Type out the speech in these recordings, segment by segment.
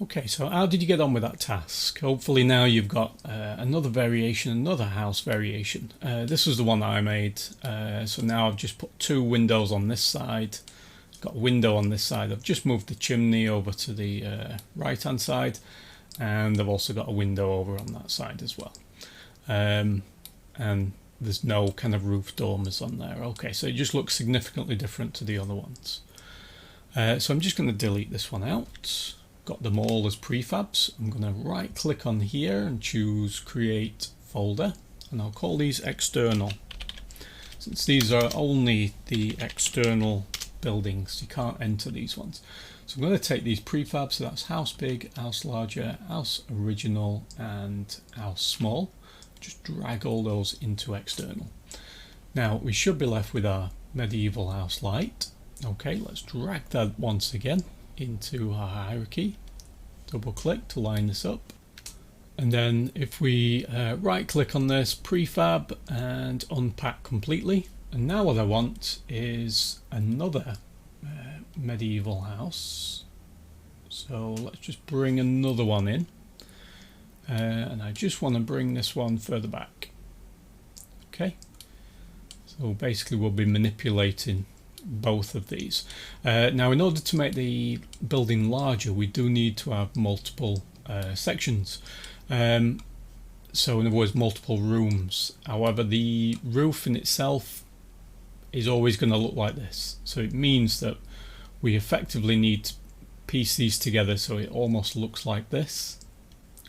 Okay, so how did you get on with that task? Hopefully now you've got another variation, another house variation. This was the one that I made, so now I've just put two windows on this side, got a window on this side. I've just moved the chimney over to the right hand side, and I've also got a window over on that side as well. And there's no kind of roof dormers on there. Okay, so it just looks significantly different to the other ones. So I'm just going to delete this one out. Got them all as prefabs. I'm going to right click on here and choose create folder, and I'll call these external. Since these are only the external buildings, you can't enter these ones. So I'm going to take these prefabs, so that's house big, house larger, house original and house small. Just drag all those into external. Now we should be left with our medieval house light. Okay, let's drag that once again into our hierarchy, double click to line this up, and then if we right click on this, prefab and unpack completely, and now what I want is another medieval house. So let's just bring another one in, and I just want to bring this one further back. Okay, so basically we'll be manipulating both of these. Now in order to make the building larger, we do need to have multiple sections, so in other words multiple rooms. However, the roof in itself is always going to look like this, so it means that we effectively need to piece these together so it almost looks like this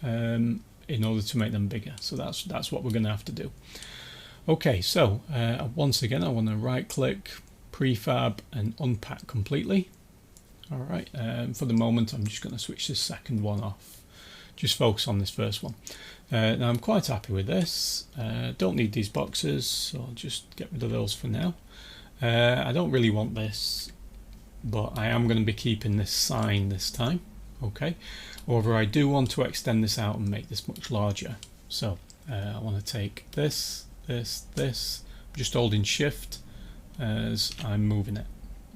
in order to make them bigger. So that's what we're going to have to do. Okay, so once again I want to right click, prefab and unpack completely. Alright, for the moment I'm just going to switch this second one off, just focus on this first one. Now I'm quite happy with this. Don't need these boxes, so I'll just get rid of those for now. I don't really want this, but I am going to be keeping this sign this time. Okay, however I do want to extend this out and make this much larger. So I want to take this, just holding shift as I'm moving it.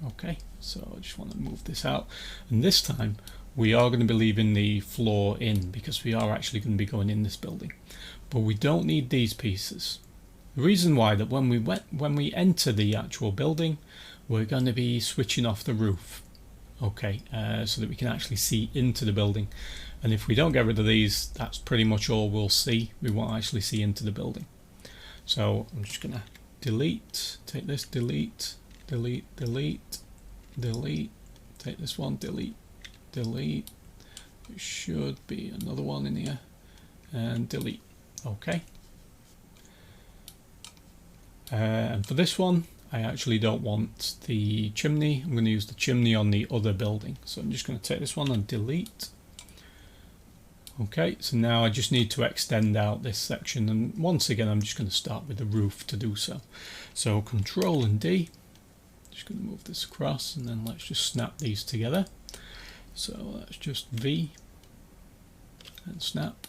Okay, so I just want to move this out, and this time we are going to be leaving the floor in because we are actually going to be going in this building, but we don't need these pieces. The reason why, that when we enter the actual building, we're going to be switching off the roof. Okay, so that we can actually see into the building, and if we don't get rid of these, that's pretty much all we'll see. We won't actually see into the building. So I'm just gonna delete, take this, delete, delete, delete, delete, take this one, delete, delete. There should be another one in here, and delete. Okay. And for this one, I actually don't want the chimney. I'm going to use the chimney on the other building. So I'm just going to take this one and delete. Okay, so now I just need to extend out this section, and once again I'm just going to start with the roof to do so. So Control and D, just going to move this across, and then let's just snap these together. So that's just V and snap,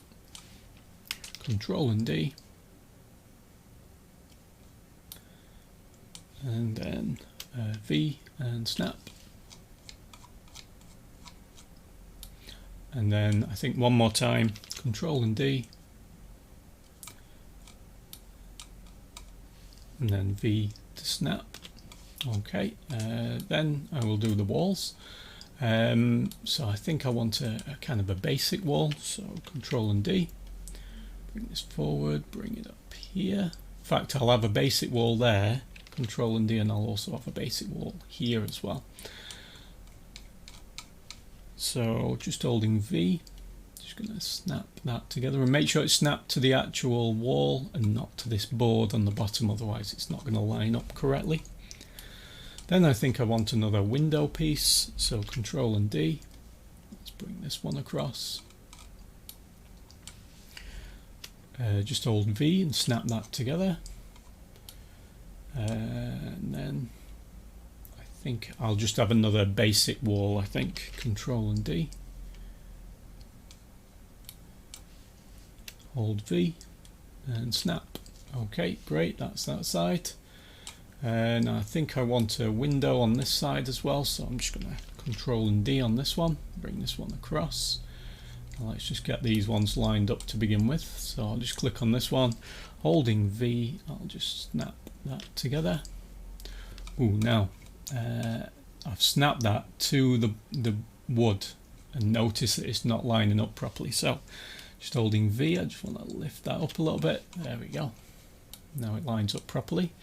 Control and D, and then V and snap. And then I think one more time, Control and D, and then V to snap. Okay, then I will do the walls. So I think I want a kind of a basic wall, so Control and D, bring this forward, bring it up here. In fact, I'll have a basic wall there, Control and D, and I'll also have a basic wall here as well. So just holding V, just going to snap that together, and make sure it's snapped to the actual wall and not to this board on the bottom, otherwise it's not going to line up correctly. Then I think I want another window piece, so Control and D, let's bring this one across. Just hold V and snap that together, and then I think I'll just have another basic wall. I think Control and D, hold V and snap. Okay, great, that's that side. And I think I want a window on this side as well, so I'm just going to Control and D on this one, bring this one across, Let's just get these ones lined up to begin with. So I'll just click on this one, holding V, I'll just snap that together. Ooh, now I've snapped that to the wood and notice that it's not lining up properly. So just holding V, I just want to lift that up a little bit. There we go. Now it lines up properly.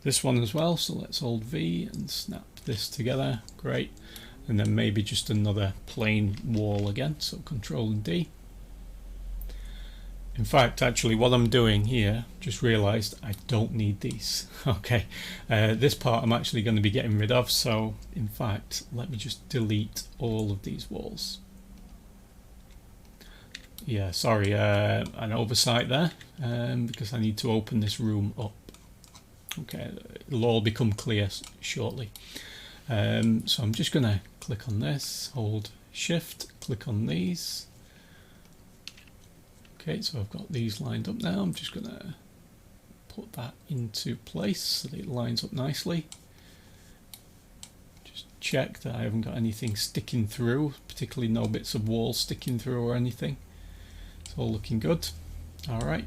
This one as well, so let's hold V and snap this together. Great. And then maybe just another plain wall again, so Control and D. In fact, actually what I'm doing here, just realized I don't need these. Okay, this part I'm actually going to be getting rid of, so in fact let me just delete all of these walls. Yeah, sorry, an oversight there, because I need to open this room up. Okay, it'll all become clear shortly. So I'm just going to click on this, hold Shift, click on these. Okay, so I've got these lined up now. I'm just going to put that into place so that it lines up nicely. Just check that I haven't got anything sticking through, particularly no bits of wall sticking through or anything. It's all looking good. Alright,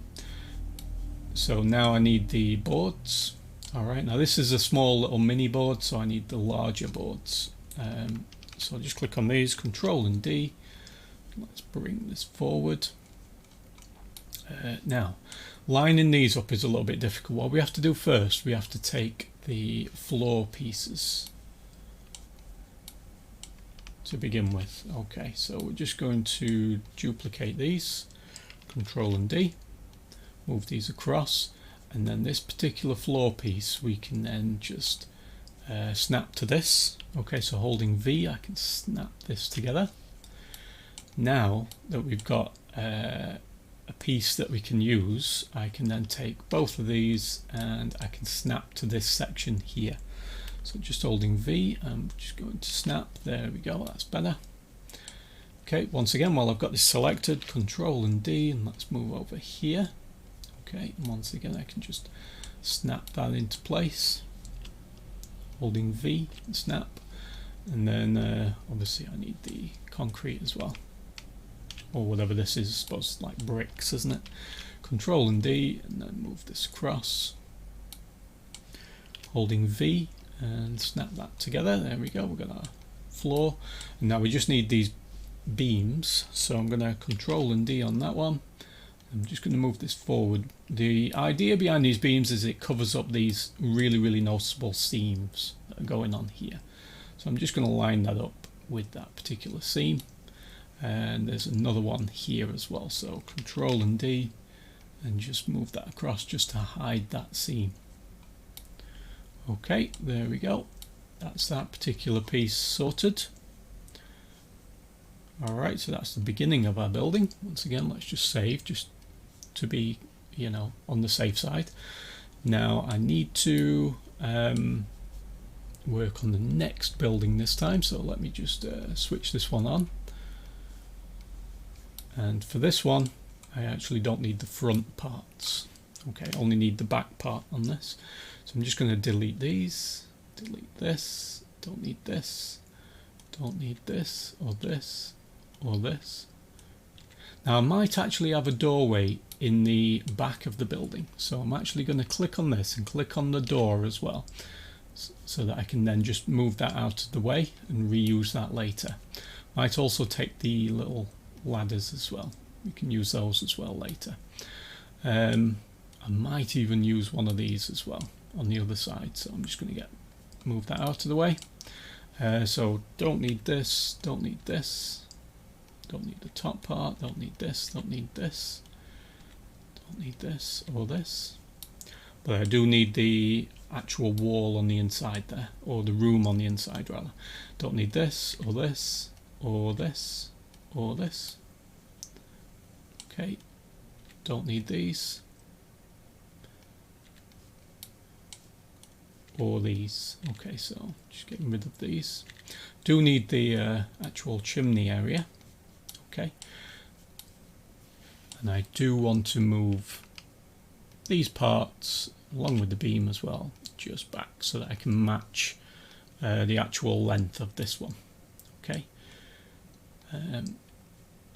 so now I need the boards. Alright, now this is a small little mini board, so I need the larger boards. So I'll just click on these, Control and D. Let's bring this forward. Now, lining these up is a little bit difficult. What we have to do first, we have to take the floor pieces to begin with. Okay, so we're just going to duplicate these, Control and D, move these across, and then this particular floor piece we can then just snap to this. Okay, so holding V, I can snap this together. Now that we've got a piece that we can use, I can then take both of these and I can snap to this section here. So just holding V, I'm just going to snap. There we go, that's better. Okay, once again, while I've got this selected, Control and D, and let's move over here. Okay, and once again I can just snap that into place, holding V and snap, and then obviously I need the concrete as well, or whatever this is, I suppose like bricks, isn't it? Control and D, and then move this across, holding V and snap that together. There we go, we've got our floor, and now we just need these beams, so I'm going to Control and D on that one. I'm just going to move this forward. The idea behind these beams is it covers up these really noticeable seams that are going on here. So I'm just going to line that up with that particular seam. And there's another one here as well. So Control and D and just move that across just to hide that seam. Okay, there we go. That's that particular piece sorted. Alright, so that's the beginning of our building. Once again, let's just save, just to be, you know, on the safe side. Now I need to work on the next building this time, so let me just switch this one on. And for this one, I actually don't need the front parts. Okay, I only need the back part on this. So I'm just going to delete these, delete this, don't need this, don't need this, or this, or this. Now I might actually have a doorway in the back of the building, so I'm actually going to click on this and click on the door as well, so that I can then just move that out of the way and reuse that later. Might also take the little ladders as well, we can use those as well later. I might even use one of these as well on the other side, so I'm just going to move that out of the way. So don't need this, don't need this, don't need the top part, don't need this, don't need this, don't need this or this, but I do need the actual wall on the inside there, or the room on the inside rather. Don't need this or this or this or this. Okay, don't need these or these. Okay, so just getting rid of these. Do need the actual chimney area. Okay, and I do want to move these parts along with the beam as well just back so that I can match the actual length of this one. Okay,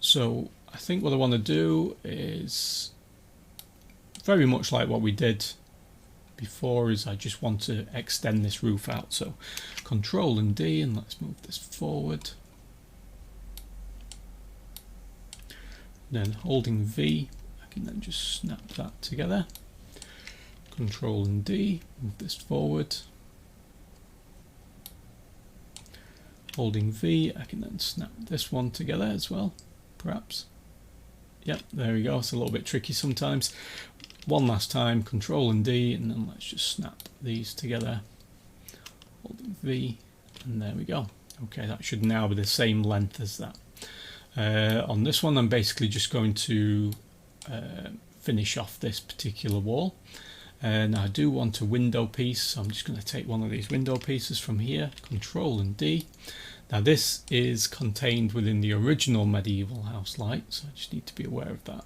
so I think what I want to do is very much like what we did before, is I just want to extend this roof out. So Control and D, and let's move this forward. Then holding V, I can then just snap that together. Control and D, move this forward. Holding V, I can then snap this one together as well, perhaps. Yep, there we go. It's a little bit tricky sometimes. One last time, Control and D, and then let's just snap these together. Holding V, and there we go. Okay, that should now be the same length as that. On this one, I'm basically just going to finish off this particular wall. Now I do want a window piece, so I'm just going to take one of these window pieces from here, Control and D. Now this is contained within the original medieval house light, so I just need to be aware of that.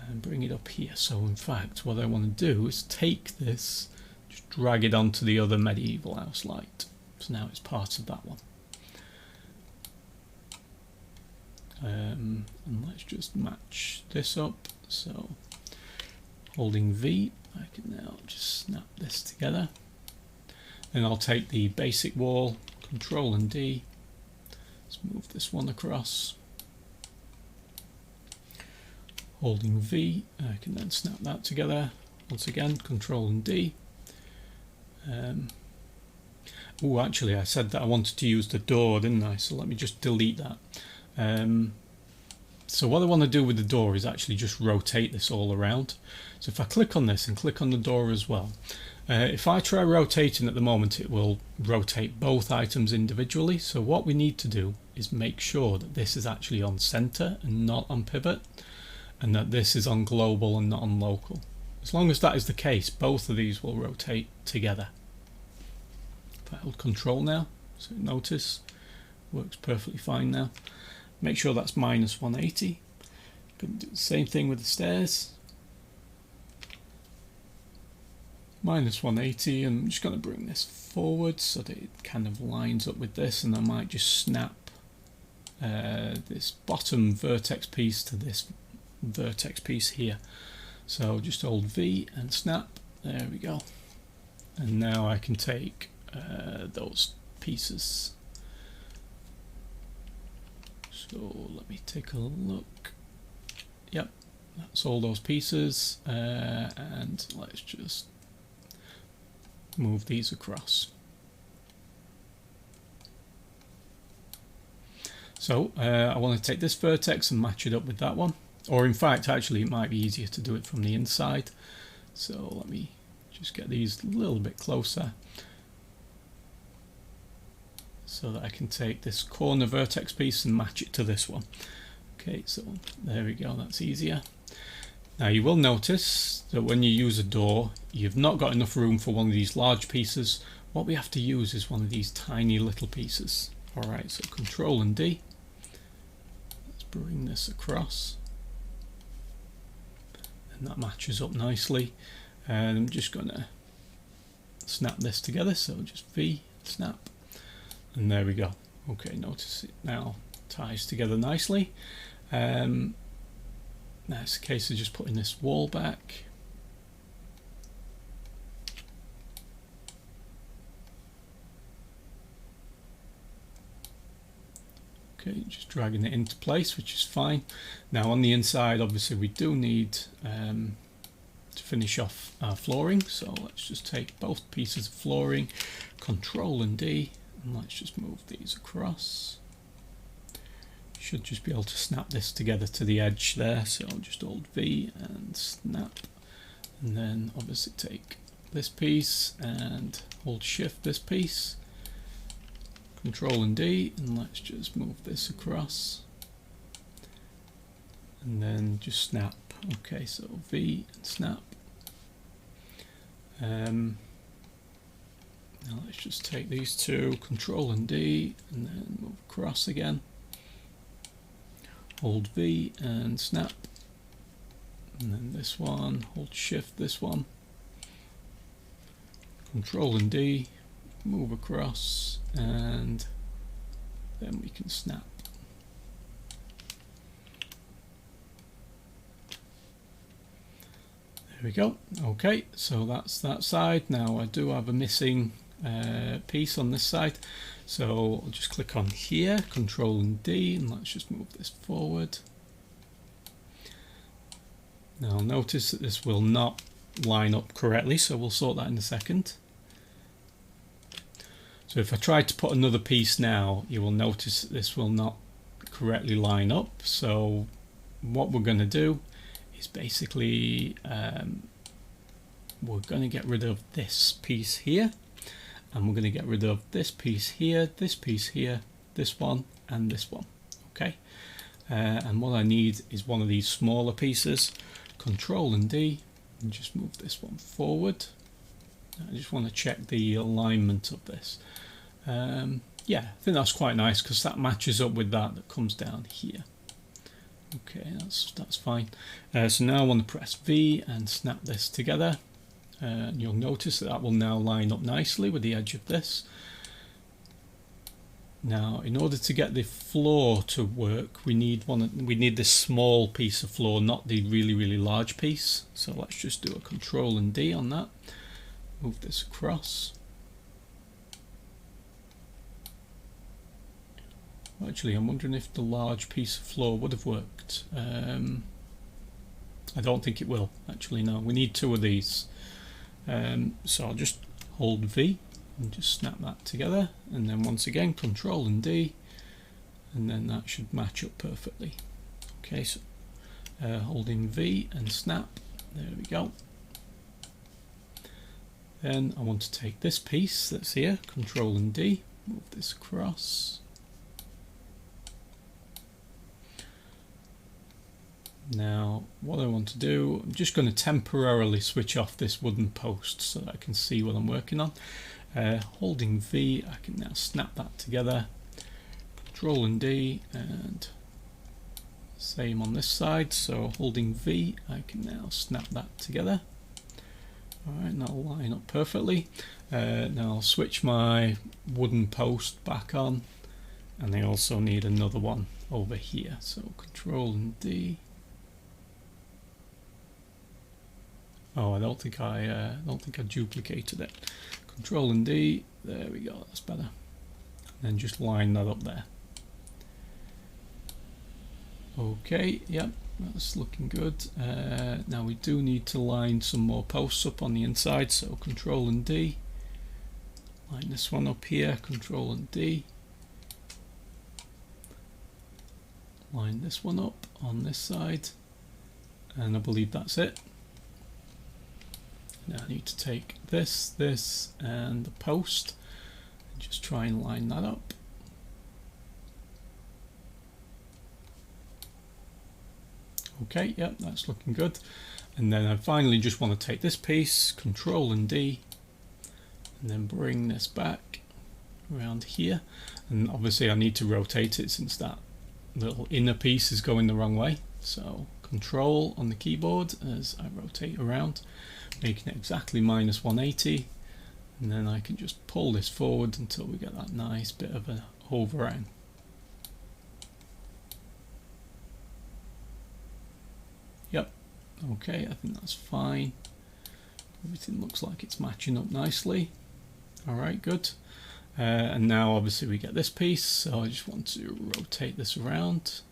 And bring it up here. So in fact, what I want to do is take this, just drag it onto the other medieval house light. So now it's part of that one. And let's just match this up. So holding V, I can now just snap this together. Then I'll take the basic wall, Control and D. Let's move this one across. Holding V, I can then snap that together. Once again, Control and D. Oh, actually, I said that I wanted to use the door, didn't I? So let me just delete that. So what I want to do with the door is actually just rotate this all around. So if I click on this and click on the door as well, if I try rotating at the moment, it will rotate both items individually. So what we need to do is make sure that this is actually on center and not on pivot, and that this is on global and not on local. As long as that is the case, both of these will rotate together. If I hold Control now, so notice, works perfectly fine now. Make sure that's -180. Going to do the same thing with the stairs. -180, and I'm just going to bring this forward so that it kind of lines up with this, and I might just snap this bottom vertex piece to this vertex piece here. So just hold V and snap. There we go. And now I can take those pieces. So let me take a look. Yep, that's all those pieces, and let's just move these across. So I want to take this vertex and match it up with that one, or in fact actually it might be easier to do it from the inside. So let me just get these a little bit closer so that I can take this corner vertex piece and match it to this one. Okay, so there we go, that's easier. Now you will notice that when you use a door, you've not got enough room for one of these large pieces. What we have to use is one of these tiny little pieces. Alright, so Control and D. Let's bring this across. And that matches up nicely. And I'm just going to snap this together, so just V, snap. And there we go. Okay, notice it now ties together nicely. Now it's a case of just putting this wall back. Okay, just dragging it into place, which is fine. Now on the inside, obviously we do need to finish off our flooring. So let's just take both pieces of flooring, Control and D, and let's just move these across. Should just be able to snap this together to the edge there, so I'll just hold V and snap, and then obviously take this piece and hold Shift this piece, Control and D, and let's just move this across, and then just snap. Okay, so V and snap. Now let's just take these two, Control and D, and then move across again. Hold V and snap. And then this one, hold Shift this one. Control and D, move across, and then we can snap. There we go. Okay, so that's that side. Now I do have a missing piece on this side, so I'll just click on here, Control and D, and let's just move this forward. Now notice that this will not line up correctly, so we'll sort that in a second. So if I try to put another piece now, you will notice that this will not correctly line up. So what we're going to do is basically we're going to get rid of this piece here, and we're going to get rid of this piece here, this one, and this one. Okay, and what I need is one of these smaller pieces. Control and D, and just move this one forward. I just want to check the alignment of this. Yeah, I think that's quite nice because that matches up with that comes down here. Okay, that's fine. So now I want to press V and snap this together. And you'll notice that that will now line up nicely with the edge of this. Now, in order to get the floor to work, we need this small piece of floor, not the really large piece. So let's just do a Control and D on that. Move this across. Actually, I'm wondering if the large piece of floor would have worked. I don't think it will. Actually, no. We need two of these. So I'll just hold V and just snap that together, and then once again Control and D, and then that should match up perfectly. Okay, so holding V and snap, there we go. Then I want to take this piece that's here, Control and D, move this across. Now what I want to do, I'm just going to temporarily switch off this wooden post so that I can see what I'm working on. Holding V, I can now snap that together. Control and D, and same on this side. So holding V, I can now snap that together. Alright, and that'll line up perfectly. Now I'll switch my wooden post back on, and I also need another one over here. So Control and D. Oh, I don't think I duplicated it. Control and D, there we go, that's better. And then just line that up there. Okay, yep, that's looking good. Now we do need to line some more posts up on the inside, so Control and D. Line this one up here, Control and D. Line this one up on this side, and I believe that's it. Now I need to take this, and the post, and just try and line that up. Okay, yep, that's looking good. And then I finally just want to take this piece, Control and D, and then bring this back around here. And obviously I need to rotate it since that little inner piece is going the wrong way. So Control on the keyboard as I rotate around, making it exactly -180, and then I can just pull this forward until we get that nice bit of an overhang. Yep, okay, I think that's fine. Everything looks like it's matching up nicely. Alright, good. And now obviously we get this piece, so I just want to rotate this around.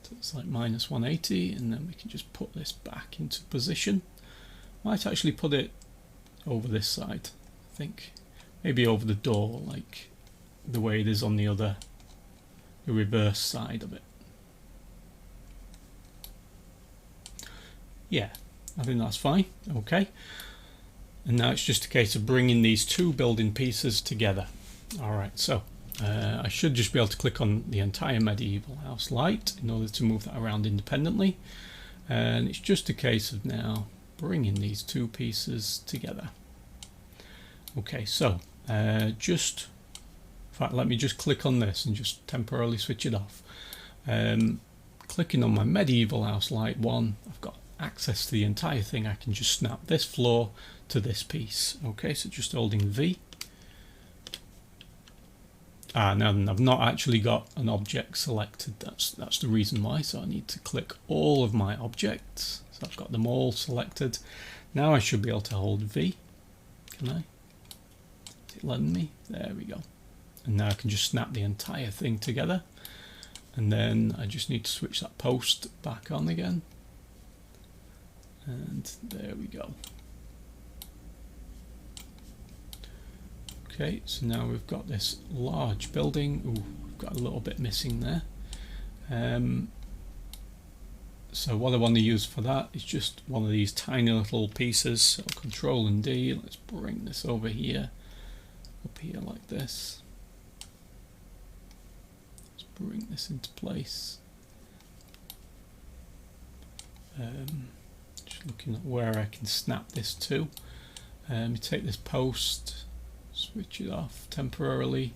So it's like -180, and then we can just put this back into position. Might actually put it over this side, I think. Maybe over the door, like the way it is on the reverse side of it. Yeah, I think that's fine. Okay. And now it's just a case of bringing these two building pieces together. Alright, so I should just be able to click on the entire medieval house light in order to move that around independently. And it's just a case of now bringing these two pieces together. Okay, so in fact, let me just click on this and just temporarily switch it off. Clicking on my medieval house light one, I've got access to the entire thing. I can just snap this floor to this piece. Okay, so just holding V. Now then, I've not actually got an object selected. That's the reason why. So I need to click all of my objects. So I've got them all selected. Now I should be able to hold V. Can I? Is it letting me? There we go. And now I can just snap the entire thing together. And then I just need to switch that post back on again. And there we go. Okay, so now we've got this large building. Ooh, we've got a little bit missing there. So what I want to use for that is just one of these tiny little pieces. So Control and D. Let's bring this over here, up here like this. Let's bring this into place. Just looking at where I can snap this to. You take this post, switch it off temporarily,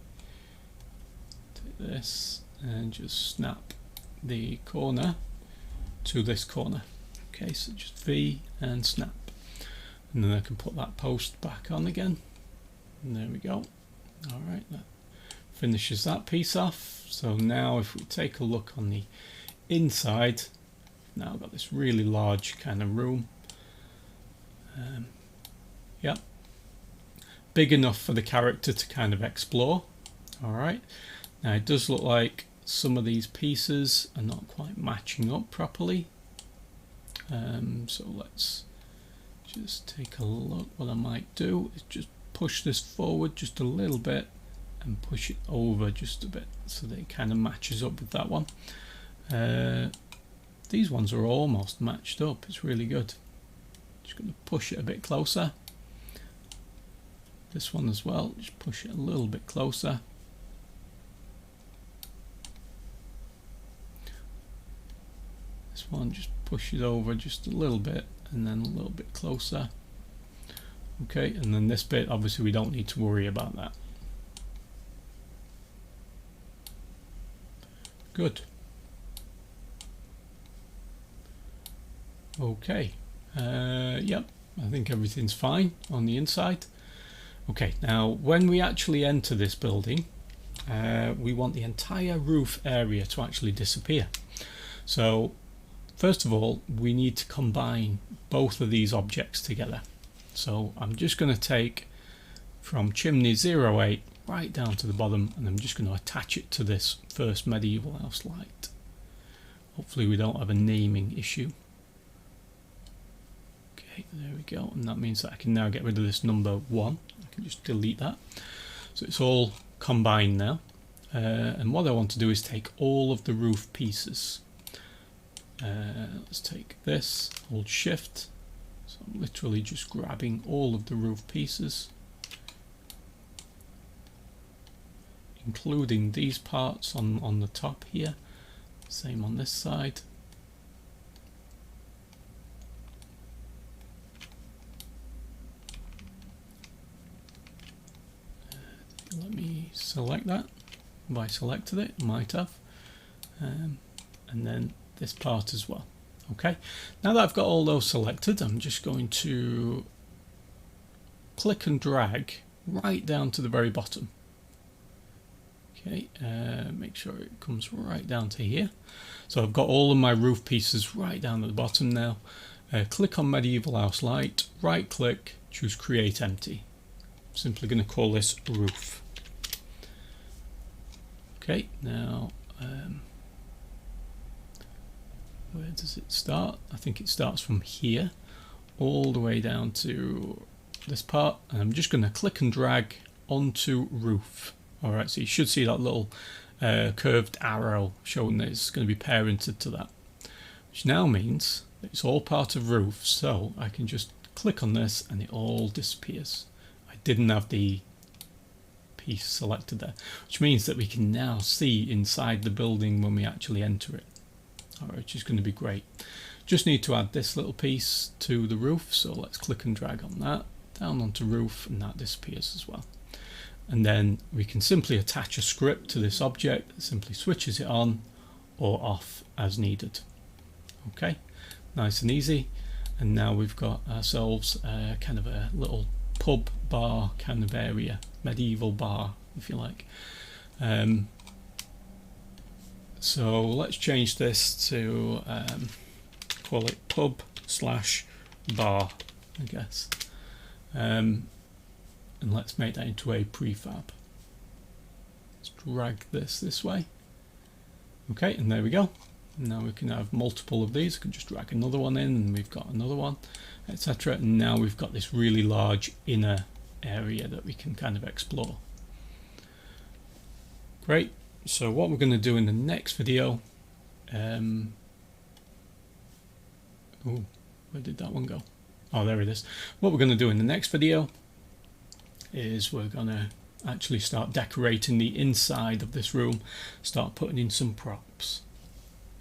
take this and just snap the corner to this corner. Okay, so just V and snap, and then I can put that post back on again, and there we go. Alright, that finishes that piece off. So now if we take a look on the inside, now I've got this really large kind of room. Yep, big enough for the character to kind of explore. Alright, now it does look like some of these pieces are not quite matching up properly. So let's just take a look. What I might do is just push this forward just a little bit and push it over just a bit so that it kind of matches up with that one. These ones are almost matched up. It's really good. Just going to push it a bit closer. This one as well, just push it a little bit closer. This one, just push it over just a little bit and then a little bit closer. Okay, and then this bit, obviously we don't need to worry about that. Good. Okay, yep, I think everything's fine on the inside. Okay, now when we actually enter this building, we want the entire roof area to actually disappear. So first of all, we need to combine both of these objects together. So I'm just going to take from chimney 08 right down to the bottom, and I'm just going to attach it to this first medieval house light. Hopefully we don't have a naming issue. Okay, there we go, and that means that I can now get rid of this number 1. I can just delete that. So it's all combined now. And what I want to do is take all of the roof pieces. Let's take this, hold shift. So I'm literally just grabbing all of the roof pieces, including these parts on the top here. Same on this side. Let me select that. If I selected it, might have. And then this part as well. Okay, now that I've got all those selected, I'm just going to click and drag right down to the very bottom. Okay, make sure it comes right down to here. So I've got all of my roof pieces right down at the bottom now. Click on Medieval House Light, right click, choose Create Empty. I'm simply going to call this Roof. Okay, now where does it start? I think it starts from here all the way down to this part, and I'm just going to click and drag onto Roof. Alright, so you should see that little curved arrow showing that it's going to be parented to that, which now means that it's all part of Roof. So I can just click on this and it all disappears. I didn't have the piece selected there, which means that we can now see inside the building when we actually enter it. Alright, which is going to be great. Just need to add this little piece to the roof, so let's click and drag on that down onto Roof, and that disappears as well. And then we can simply attach a script to this object that simply switches it on or off as needed. Okay, nice and easy. And now we've got ourselves kind of a little pub bar kind of area, medieval bar if you like. So let's change this to call it pub/bar, I guess, and let's make that into a prefab. Let's drag this way. Okay, and there we go. Now we can have multiple of these. We can just drag another one in, and we've got another one, etc. And now we've got this really large inner area that we can kind of explore. Great. So what we're going to do in the next video, oh, where did that one go? Oh, there it is. What we're going to do in the next video is we're going to actually start decorating the inside of this room, start putting in some props.